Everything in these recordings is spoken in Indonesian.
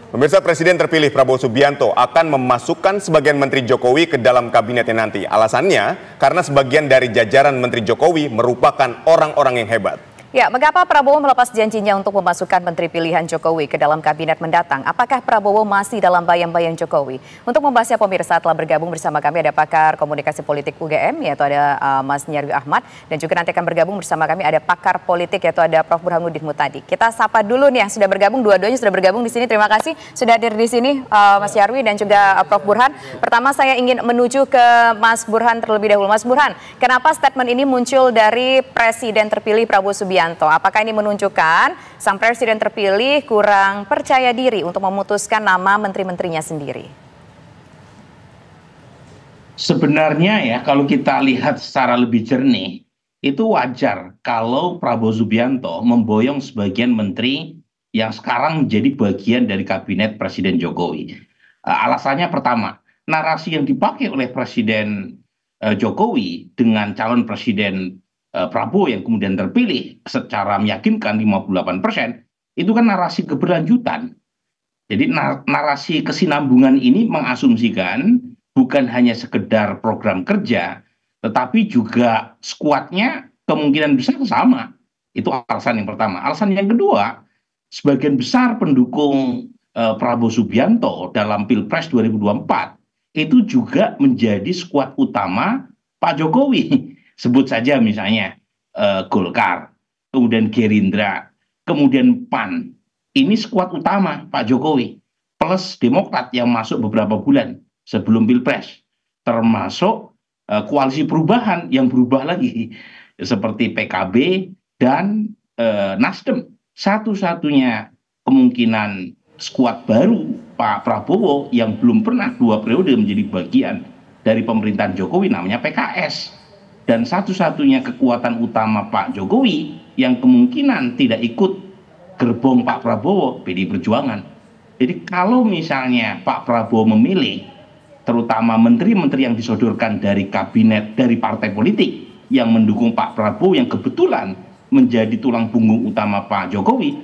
Pemirsa, Presiden terpilih Prabowo Subianto akan memasukkan sebagian Menteri Jokowi ke dalam kabinetnya nanti. Alasannya karena sebagian dari jajaran Menteri Jokowi merupakan orang-orang yang hebat. Ya, mengapa Prabowo melepas janjinya untuk memasukkan menteri pilihan Jokowi ke dalam kabinet mendatang? Apakah Prabowo masih dalam bayang-bayang Jokowi? Untuk membahasnya, pemirsa, telah bergabung bersama kami ada pakar komunikasi politik UGM, yaitu ada Mas Nyarwi Ahmad, dan juga nanti akan bergabung bersama kami ada pakar politik, yaitu ada Prof. Burhanuddin Muhtadi. Kita sapa dulu nih yang sudah bergabung, dua-duanya sudah bergabung di sini. Terima kasih sudah hadir di sini, Mas Nyarwi dan juga Prof. Burhan. Pertama saya ingin menuju ke Mas Burhan terlebih dahulu. Mas Burhan, kenapa statement ini muncul dari Presiden terpilih Prabowo Subianto? Apakah ini menunjukkan sang presiden terpilih kurang percaya diri untuk memutuskan nama menteri-menterinya sendiri? Sebenarnya ya, kalau kita lihat secara lebih jernih, itu wajar kalau Prabowo Subianto memboyong sebagian menteri yang sekarang menjadi bagian dari kabinet Presiden Jokowi. Alasannya pertama, narasi yang dipakai oleh Presiden Jokowi dengan calon Presiden Prabowo yang kemudian terpilih secara meyakinkan 58%, itu kan narasi keberlanjutan. Jadi narasi kesinambungan ini mengasumsikan bukan hanya sekedar program kerja, tetapi juga skuadnya kemungkinan besar sama. Itu alasan yang pertama. Alasan yang kedua, sebagian besar pendukung Prabowo Subianto dalam Pilpres 2024 itu juga menjadi skuad utama Pak Jokowi. Sebut saja misalnya Golkar, kemudian Gerindra, kemudian PAN. Ini skuad utama Pak Jokowi. Plus Demokrat yang masuk beberapa bulan sebelum Pilpres. Termasuk koalisi perubahan yang berubah lagi. Seperti PKB dan Nasdem. Satu-satunya kemungkinan skuad baru Pak Prabowo yang belum pernah 2 periode menjadi bagian dari pemerintahan Jokowi namanya PKS. Dan satu-satunya kekuatan utama Pak Jokowi yang kemungkinan tidak ikut gerbong Pak Prabowo, PDI Perjuangan. Jadi kalau misalnya Pak Prabowo memilih terutama menteri-menteri yang disodorkan dari kabinet, dari partai politik yang mendukung Pak Prabowo yang kebetulan menjadi tulang punggung utama Pak Jokowi,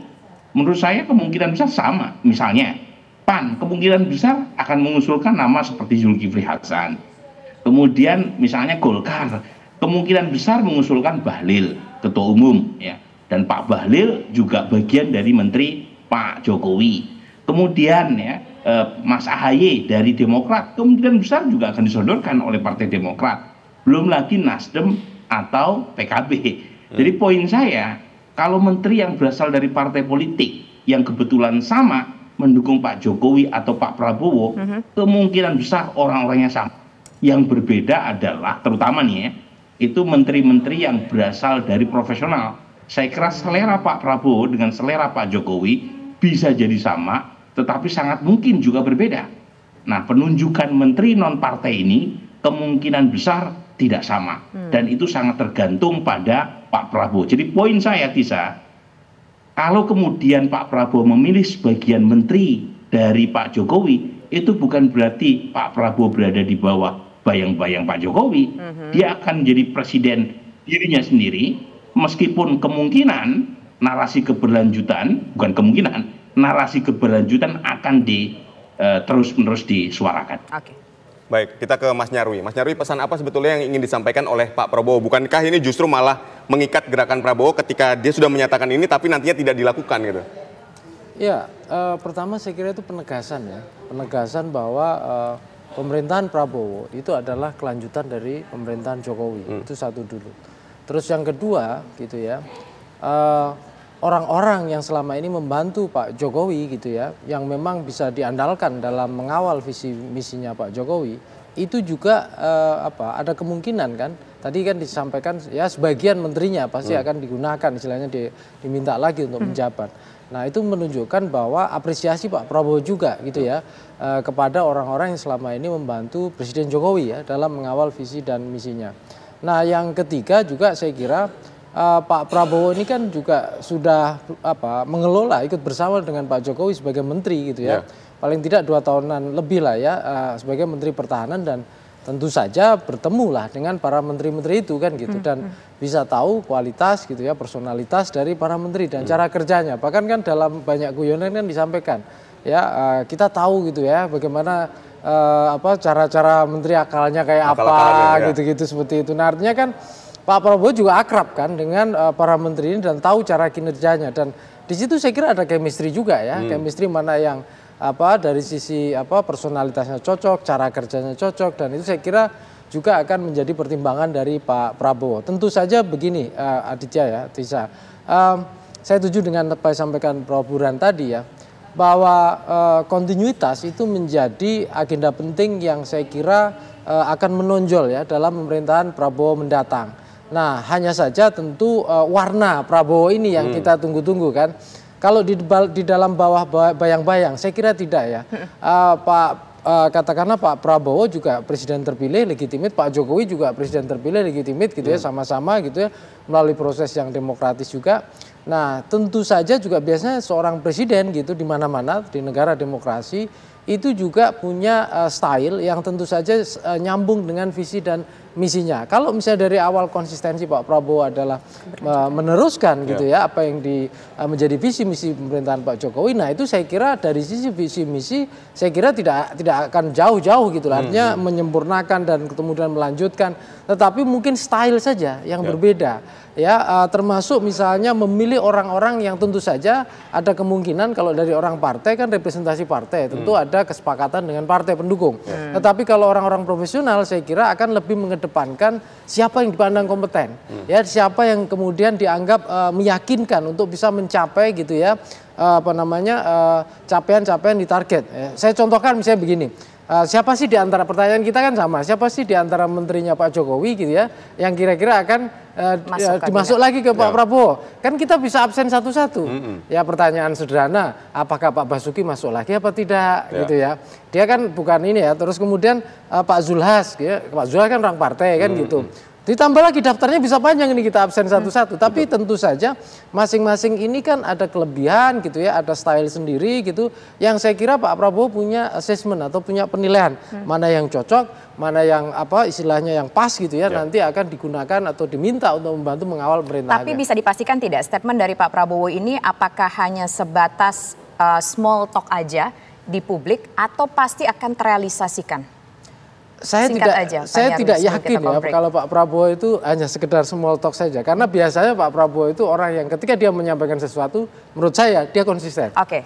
menurut saya kemungkinan besar sama. Misalnya PAN kemungkinan besar akan mengusulkan nama seperti Zulkifli Hasan. Kemudian misalnya Golkar kemungkinan besar mengusulkan Bahlil, ketua umum, ya. Dan Pak Bahlil juga bagian dari menteri Pak Jokowi. Kemudian ya Mas AHY dari Demokrat kemungkinan besar juga akan disodorkan oleh Partai Demokrat. Belum lagi Nasdem atau PKB. Jadi poin saya, kalau menteri yang berasal dari partai politik yang kebetulan sama mendukung Pak Jokowi atau Pak Prabowo, kemungkinan besar orang-orangnya sama. Yang berbeda adalah terutama nih ya, itu menteri-menteri yang berasal dari profesional. Saya kira selera Pak Prabowo dengan selera Pak Jokowi bisa jadi sama, tetapi sangat mungkin juga berbeda. Nah, penunjukan menteri non-partai ini kemungkinan besar tidak sama. Dan itu sangat tergantung pada Pak Prabowo. Jadi poin saya, Tisa, kalau kemudian Pak Prabowo memilih sebagian menteri dari Pak Jokowi, itu bukan berarti Pak Prabowo berada di bawah bayang-bayang Pak Jokowi. Dia akan menjadi presiden dirinya sendiri, meskipun kemungkinan narasi keberlanjutan, bukan kemungkinan, narasi keberlanjutan akan terus-menerus disuarakan. Oke. Baik, kita ke Mas Nyarwi. Mas Nyarwi, pesan apa sebetulnya yang ingin disampaikan oleh Pak Prabowo? Bukankah ini justru malah mengikat gerakan Prabowo ketika dia sudah menyatakan ini tapi nantinya tidak dilakukan gitu? Ya, pertama saya kira itu penegasan ya. Penegasan bahwa pemerintahan Prabowo itu adalah kelanjutan dari pemerintahan Jokowi. Itu satu dulu. Terus yang kedua gitu ya, orang-orang yang selama ini membantu Pak Jokowi gitu ya, yang memang bisa diandalkan dalam mengawal visi misinya Pak Jokowi, itu juga ada kemungkinan kan, tadi kan disampaikan ya sebagian menterinya pasti akan digunakan, istilahnya diminta lagi untuk menjabat. Nah itu menunjukkan bahwa apresiasi Pak Prabowo juga gitu ya kepada orang-orang yang selama ini membantu Presiden Jokowi ya dalam mengawal visi dan misinya. Nah yang ketiga juga saya kira Pak Prabowo ini kan juga sudah mengelola ikut bersama dengan Pak Jokowi sebagai menteri gitu ya. Paling tidak 2 tahunan lebih lah ya sebagai Menteri Pertahanan, dan tentu saja bertemulah dengan para menteri-menteri itu kan gitu, dan bisa tahu kualitas gitu ya, personalitas dari para menteri dan cara kerjanya. Bahkan kan dalam banyak guyonan kan disampaikan ya kita tahu gitu ya bagaimana cara-cara menteri akalnya kayak apa gitu-gitu seperti itu. Nah, artinya kan Pak Prabowo juga akrab kan dengan para menteri ini dan tahu cara kinerjanya, dan di situ saya kira ada chemistry juga ya, chemistry mana yang dari sisi personalitasnya cocok, cara kerjanya cocok, dan itu saya kira juga akan menjadi pertimbangan dari Pak Prabowo. Tentu saja begini Aditya ya, Tisa, saya setuju dengan apa yang disampaikan Prof. Burhan tadi ya, bahwa kontinuitas itu menjadi agenda penting yang saya kira akan menonjol ya dalam pemerintahan Prabowo mendatang. Nah, hanya saja tentu warna Prabowo ini yang kita tunggu-tunggu kan. Kalau di dalam bawah bayang-bayang, saya kira tidak ya. Katakanlah Pak Prabowo juga presiden terpilih legitimit, Pak Jokowi juga presiden terpilih legitimit gitu ya, sama-sama gitu ya, melalui proses yang demokratis juga. Nah, tentu saja juga biasanya seorang presiden gitu di mana-mana di negara demokrasi itu juga punya style yang tentu saja nyambung dengan visi dan misinya. Kalau misalnya dari awal konsistensi Pak Prabowo adalah meneruskan gitu ya apa yang menjadi visi misi pemerintahan Pak Jokowi, nah itu saya kira dari sisi visi misi saya kira tidak akan jauh-jauh gitu, artinya menyempurnakan dan kemudian melanjutkan, tetapi mungkin style saja yang berbeda ya, termasuk misalnya memilih orang-orang yang tentu saja ada kemungkinan kalau dari orang partai kan representasi partai tentu ada kesepakatan dengan partai pendukung, tetapi kalau orang-orang profesional saya kira akan lebih mengedepankan siapa yang dipandang kompeten, ya siapa yang kemudian dianggap meyakinkan untuk bisa mencapai gitu ya capaian-capaian di target. Saya contohkan misalnya begini. Siapa sih di antara, pertanyaan kita kan sama, siapa sih di antara menterinya Pak Jokowi gitu ya yang kira-kira akan dimasuk lagi ke Pak Prabowo? Kan kita bisa absen satu-satu. Ya pertanyaan sederhana, apakah Pak Basuki masuk lagi apa tidak gitu ya. Dia kan bukan ini ya, terus kemudian Pak Zulhas, ya, Pak Zulhas kan orang partai kan gitu. Ditambah lagi daftarnya bisa panjang ini kita absen satu-satu. Tapi tentu saja masing-masing ini kan ada kelebihan gitu ya, ada style sendiri gitu. Yang saya kira Pak Prabowo punya assessment atau punya penilaian mana yang cocok, mana yang istilahnya yang pas gitu ya, nanti akan digunakan atau diminta untuk membantu mengawal pemerintahannya. Tapi bisa dipastikan tidak statement dari Pak Prabowo ini apakah hanya sebatas small talk aja di publik atau pasti akan terrealisasikan? Saya tidak yakin ya kalau Pak Prabowo itu hanya sekedar small talk saja, karena biasanya Pak Prabowo itu orang yang ketika dia menyampaikan sesuatu menurut saya dia konsisten. Oke.